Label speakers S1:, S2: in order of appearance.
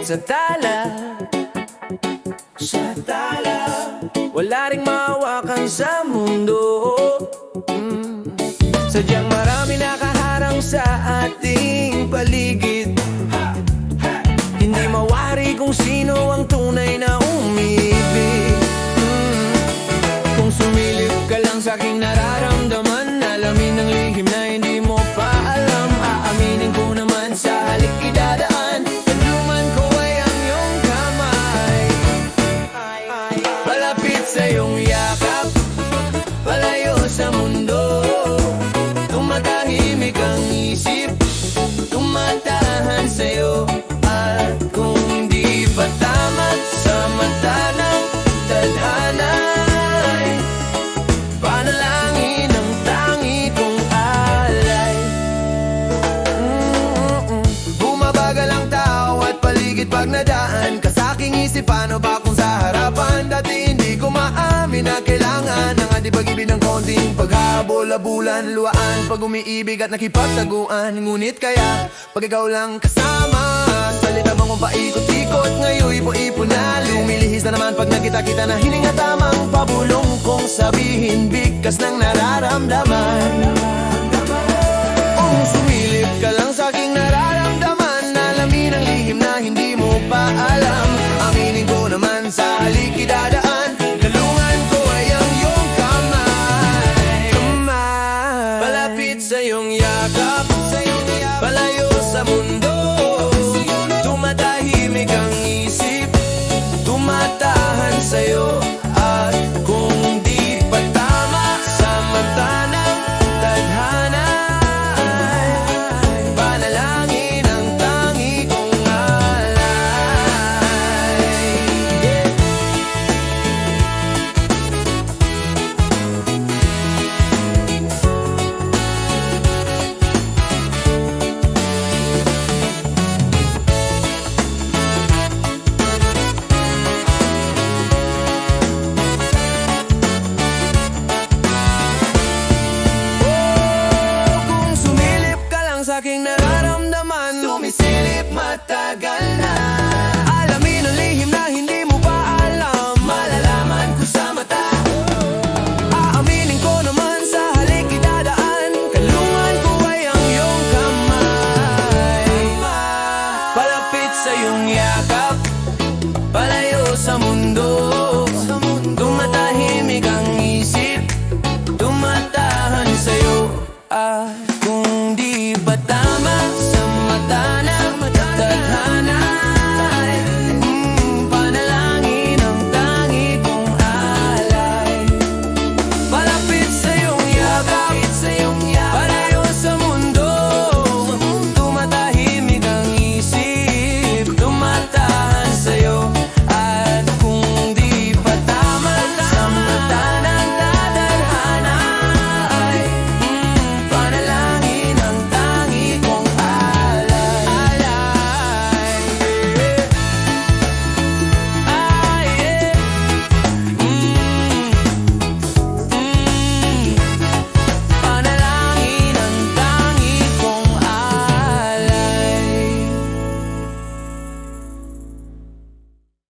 S1: sa tala. Wala ring mahawakan sa mundo. Sadyang marami nakaharang sa ating paligid. Hindi mawari kung sino ang tunay na umiibig. Kung sumilip ka lang sa aking nararamdaman, alamin ang lihim na hindi mo pa alam. Aaminin ko naman sa halik idadaan. Pagluman ko ay ang iyong kamay, palapit sa iyong yakap, palayo sa mundo. Tumatahimik ang isip, tumatahan sa'yo. At kung di pa tamat sa mata ng tadhana, ay panalangin ang tangi kong alay. Bumabagal ang tao at paligid pag nadaan ka sa aking isip, paano ba kung sa harapan? Dati hindi ko maamin na kailangan ng ating pag-ibig ng konting paghabol-abulan, luwaan pag umiibig at nakipagtaguan. Ngunit kaya pag ikaw lang kasama, salita bang kung paikot-ikot, ngayon ipo-ipo na. Lumilihis na naman pag nakita-kita na hininga, tamang pabulong kong sabihin, bigkas ng nararamdaman. Kung sumilip ka lang sa aking nararamdaman, alamin ang lihim na hindi mo pa alam. Aminin ko naman sa halik idadaan.